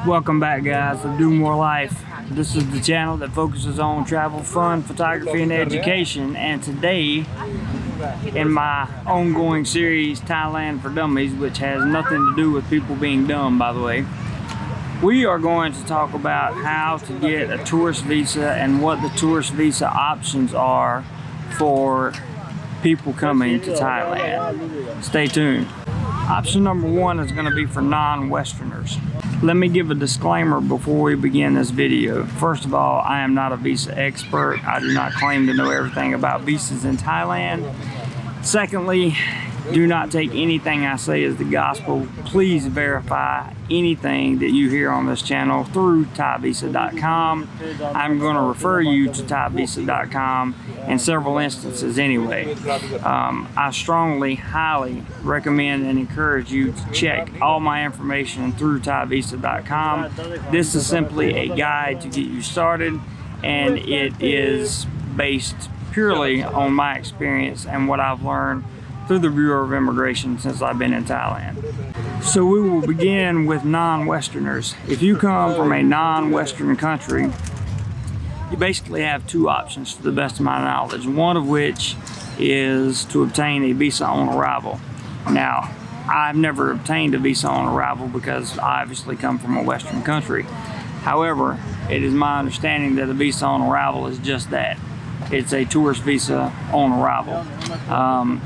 Welcome back, guys, to DoMoreLife. This is the channel that focuses on travel, fun, photography, and education. And today, in my ongoing series, Thailand for Dummies, which has nothing to do with people being dumb, by the way, we are going to talk about how to get a tourist visa and what the tourist visa options are for people coming to Thailand. Stay tuned. Option number one is going to be for non-Westerners. Let me give a disclaimer before we begin this video. First of all, I am not a visa expert. I do not claim to know everything about visas in Thailand. Secondly, do not take anything I say as the gospel. Please verify anything that you hear on this channel through ThaiVisa.com. I'm going to refer you to ThaiVisa.com in several instances anyway. I strongly, highly recommend and encourage you to check all my information through ThaiVisa.com. This is simply a guide to get you started, and it is based purely on my experience and what I've learned through the Bureau of Immigration since I've been in Thailand. So we will begin with non-Westerners. If you come from a non-Western country, you basically have two options to the best of my knowledge, one of which is to obtain a visa on arrival. Now, I've never obtained a visa on arrival because I obviously come from a Western country. However, it is my understanding that a visa on arrival is just that. It's a tourist visa on arrival.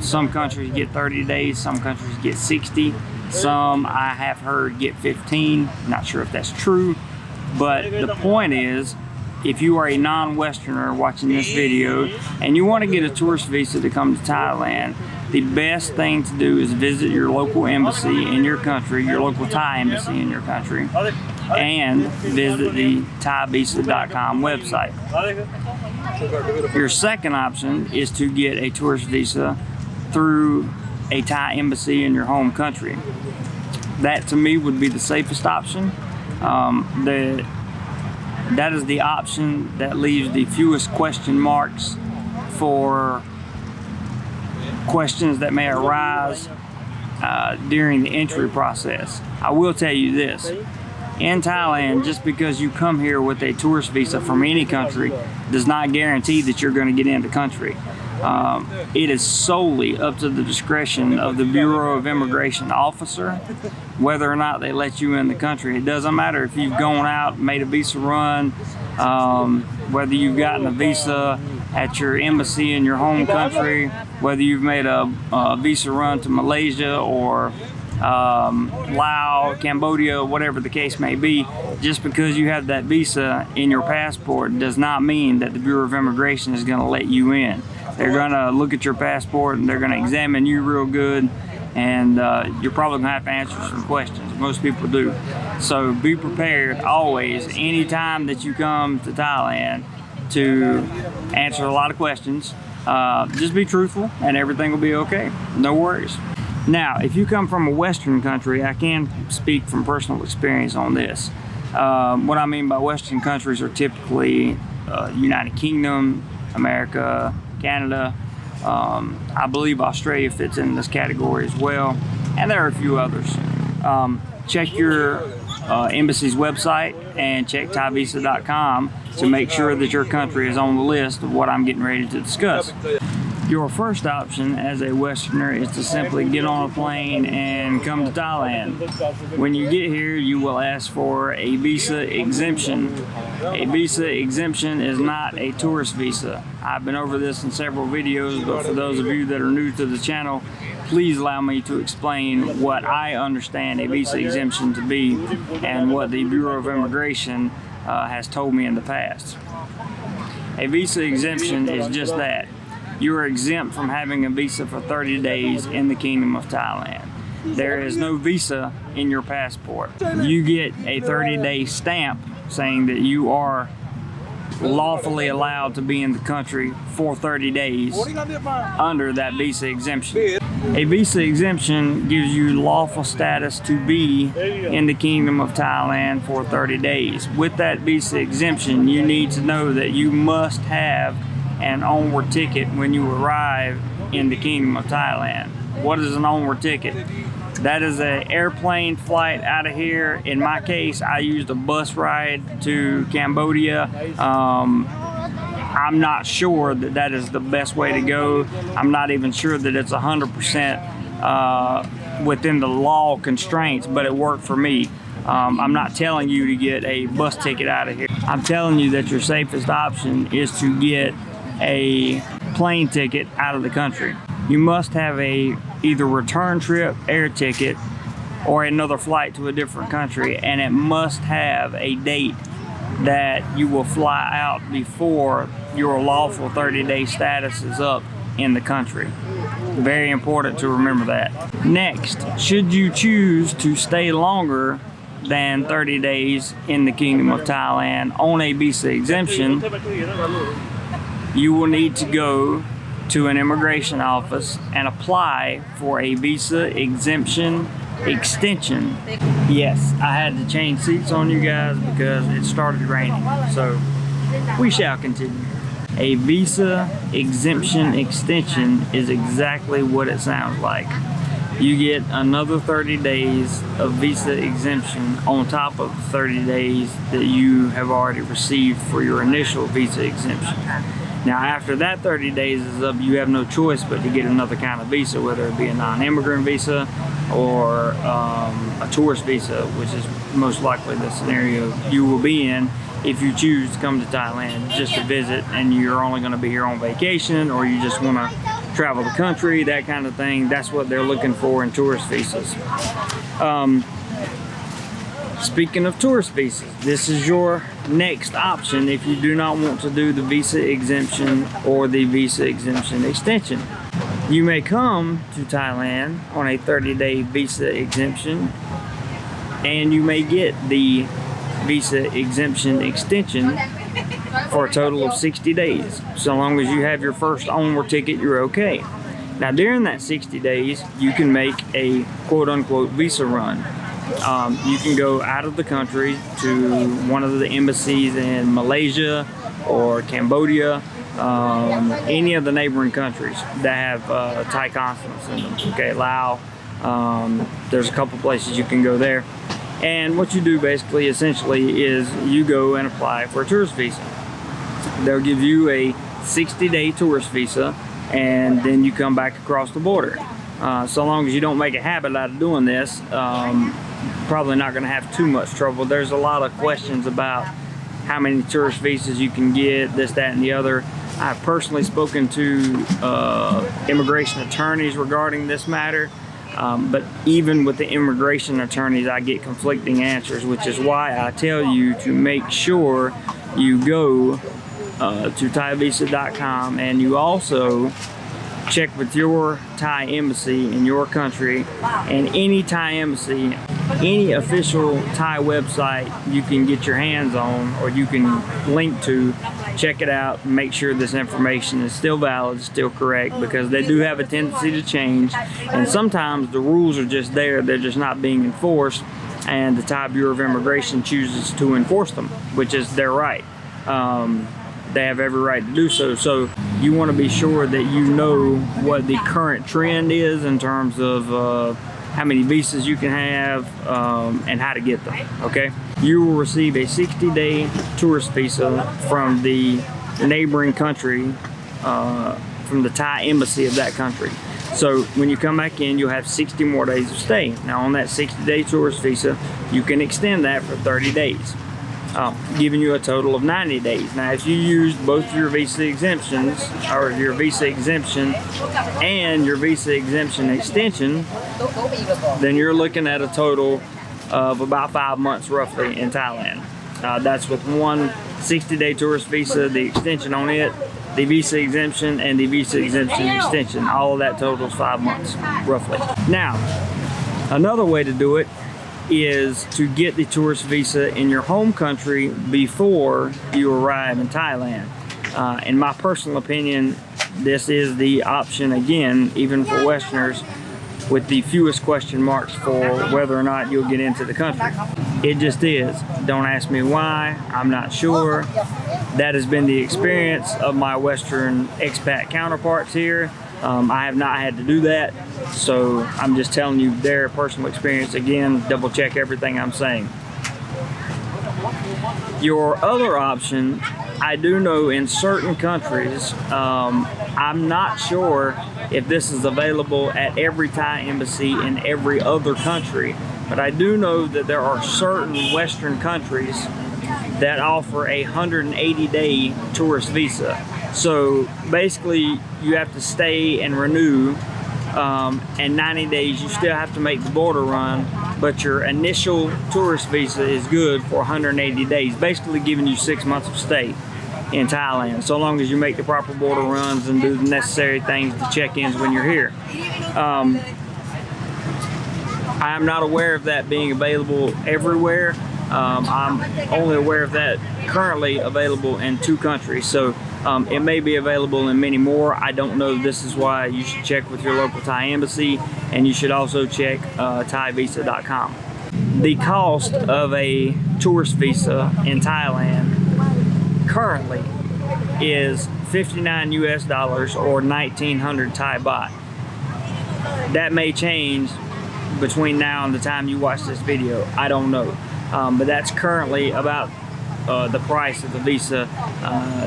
Some countries get 30 days, some countries get 60. Some, I have heard, get 15. Not sure if that's true, but the point is, if you are a non-Westerner watching this video and you want to get a tourist visa to come to Thailand, the best thing to do is visit your local embassy in your country, your local Thai embassy in your country, and visit the ThaiVisa.com website. Your second option is to get a tourist visa through a Thai embassy in your home country. That to me would be the safest option. That is the option that leaves the fewest question marks for questions that may arise during the entry process. I will tell you this. In Thailand, just because you come here with a tourist visa from any country does not guarantee that you're going to get into the country. It is solely up to the discretion of the Bureau of Immigration officer whether or not they let you in the country. It doesn't matter if you've gone out, made a visa run, whether you've gotten a visa at your embassy in your home country, whether you've made a visa run to Malaysia or Laos, Cambodia, whatever the case may be. Just because you have that visa in your passport does not mean that the Bureau of Immigration is going to let you in. They're going to look at your passport and they're going to examine you real good, and you're probably going to have to answer some questions. Most people do. So be prepared always, anytime that you come to Thailand, to answer a lot of questions. Just be truthful and everything will be okay. No worries. Now, if you come from a Western country, I can speak from personal experience on this. What I mean by Western countries are typically United Kingdom, America, Canada. I believe Australia fits in this category as well, and there are a few others. Check your embassy's website and check ThaiVisa.com to make sure that your country is on the list of what I'm getting ready to discuss. Your first option as a Westerner is to simply get on a plane and come to Thailand. When you get here, you will ask for a visa exemption. A visa exemption is not a tourist visa. I've been over this in several videos, but for those of you that are new to the channel, please allow me to explain what I understand a visa exemption to be and what the Bureau of Immigration has told me in the past. A visa exemption is just that. You are exempt from having a visa for 30 days in the Kingdom of Thailand. There is no visa in your passport. You get a 30-day stamp saying that you are lawfully allowed to be in the country for 30 days under that visa exemption. A visa exemption gives you lawful status to be in the Kingdom of Thailand for 30 days. With that visa exemption, you need to know that you must have an onward ticket when you arrive in the Kingdom of Thailand. What is an onward ticket? That is an airplane flight out of here. In my case, I used a bus ride to Cambodia. I'm not sure that that is the best way to go. I'm not even sure that it's 100% within the law constraints, but it worked for me. I'm not telling you to get a bus ticket out of here. I'm telling you that your safest option is to get a plane ticket out of the country. You must have a either return trip air ticket or another flight to a different country, and it must have a date that you will fly out before your lawful 30-day status is up in the country. Very important to remember that. Next, should you choose to stay longer than 30 days in the Kingdom of Thailand on a visa exemption, you will need to go to an immigration office and apply for a visa exemption extension. Yes, I had to change seats on you guys because it started raining, so we shall continue. A visa exemption extension is exactly what it sounds like. You get another 30 days of visa exemption on top of the 30 days that you have already received for your initial visa exemption. Now, after that 30 days is up, you have no choice but to get another kind of visa, whether it be a non-immigrant visa or a tourist visa, which is most likely the scenario you will be in if you choose to come to Thailand just to visit and you're only going to be here on vacation, or you just want to travel the country, that kind of thing. That's what they're looking for in tourist visas. Speaking of tourist visas, this is your next option if you do not want to do the visa exemption or the visa exemption extension. You may come to Thailand on a 30-day visa exemption, and you may get the visa exemption extension for a total of 60 days. So long as you have your first onward ticket, you're okay. Now, during that 60 days, you can make a quote-unquote visa run. You can go out of the country to one of the embassies in Malaysia or Cambodia, any of the neighboring countries that have Thai consulates in them. Okay, Laos, there's a couple places you can go there. And what you do basically, essentially, is you go and apply for a tourist visa. They'll give you a 60-day tourist visa, and then you come back across the border. So long as you don't make a habit out of doing this, probably not going to have too much trouble. There's a lot of questions about how many tourist visas you can get, this, that, and the other. I've personally spoken to immigration attorneys regarding this matter, but even with the immigration attorneys, I get conflicting answers, which is why I tell you to make sure you go to thaivisa.com, and you also check with your Thai embassy in your country, and any Thai embassy, any official Thai website you can get your hands on or you can link to. Check it out and make sure this information is still valid, still correct, because they do have a tendency to change, and sometimes the rules are just there, they're just not being enforced, and the Thai Bureau of Immigration chooses to enforce them, which is their right. They have every right to do so. So you want to be sure that you know what the current trend is in terms of how many visas you can have and how to get them, okay? You will receive a 60-day tourist visa from the neighboring country, from the Thai embassy of that country. So when you come back in, you'll have 60 more days of stay. Now on that 60-day tourist visa, you can extend that for 30 days. Giving you a total of 90 days. Now, if you used both your visa exemptions, or your visa exemption and your visa exemption extension, then you're looking at a total of about 5 months roughly in Thailand. That's with one 60-day tourist visa, the extension on it, the visa exemption, and the visa exemption extension. All of that totals 5 months roughly. Now, another way to do it is to get the tourist visa in your home country before you arrive in Thailand. In my personal opinion, this is the option, again, even for Westerners, with the fewest question marks for whether or not you'll get into the country. It just is. Don't ask me why, I'm not sure. That has been the experience of my Western expat counterparts here. I have not had to do that, so I'm just telling you their personal experience. Again, double check everything I'm saying. Your other option, I do know in certain countries, I'm not sure if this is available at every Thai embassy in every other country, but I do know that there are certain Western countries that offer a 180-day tourist visa. So basically you have to stay and renew, and 90 days you still have to make the border run, but your initial tourist visa is good for 180 days, basically giving you 6 months of stay in Thailand, so long as you make the proper border runs and do the necessary things, the check-ins when you're here. I'm not aware of that being available everywhere. I'm only aware of that currently available in 2 countries, so it may be available in many more. I don't know. This is why you should check with your local Thai embassy, and you should also check thaivisa.com. The cost of a tourist visa in Thailand currently is $59 US or 1,900 Thai baht. That may change between now and the time you watch this video. I don't know, but that's currently about the price of the visa.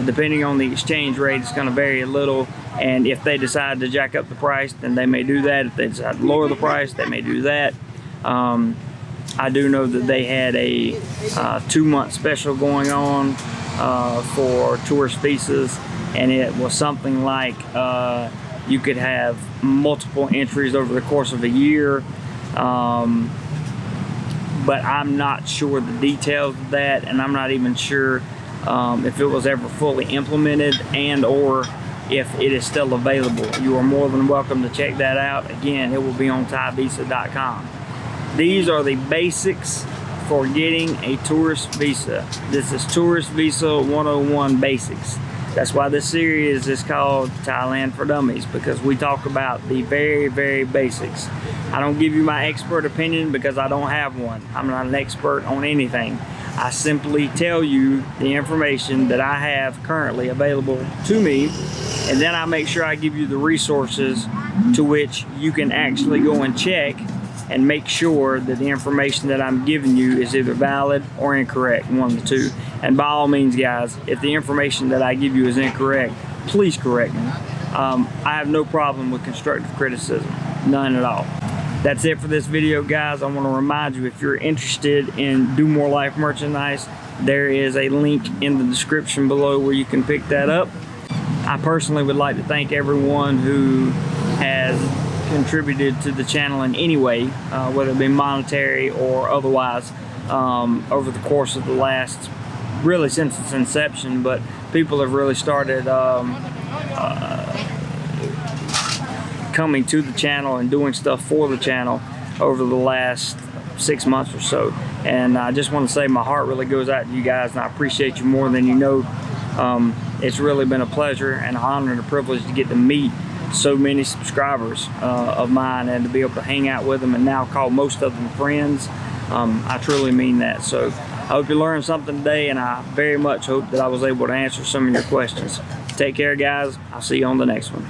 Depending on the exchange rate, it's going to vary a little, and if they decide to jack up the price, then they may do that. If they decide to lower the price, they may do that. I do know that they had a 2-month special going on for tourist visas, and it was something like you could have multiple entries over the course of a year, but I'm not sure the details of that, and I'm not even sure if it was ever fully implemented and or if it is still available. You are more than welcome to check that out. Again, it will be on thaivisa.com. These are the basics for getting a tourist visa. This is Tourist Visa 101 Basics. That's why this series is called Thailand for Dummies, because we talk about the very, very basics. I don't give you my expert opinion because I don't have one. I'm not an expert on anything. I simply tell you the information that I have currently available to me, and then I make sure I give you the resources to which you can actually go and check and make sure that the information that I'm giving you is either valid or incorrect, one of the two. And by all means, guys, if the information that I give you is incorrect, please correct me. I have no problem with constructive criticism, none at all. That's it for this video, guys. I want to remind you, if you're interested in DoMoreLife merchandise, there is a link in the description below where you can pick that up. I personally would like to thank everyone who has contributed to the channel in any way, whether it be monetary or otherwise, over the course of the last, really since its inception. But people have really started coming to the channel and doing stuff for the channel over the last 6 months or so, and I just want to say my heart really goes out to you guys, and I appreciate you more than you know. It's really been a pleasure and an honor and a privilege to get to meet so many subscribers of mine, and to be able to hang out with them and now call most of them friends. I truly mean that. So I hope you learned something today, and I very much hope that I was able to answer some of your questions. Take care, guys. I'll see you on the next one.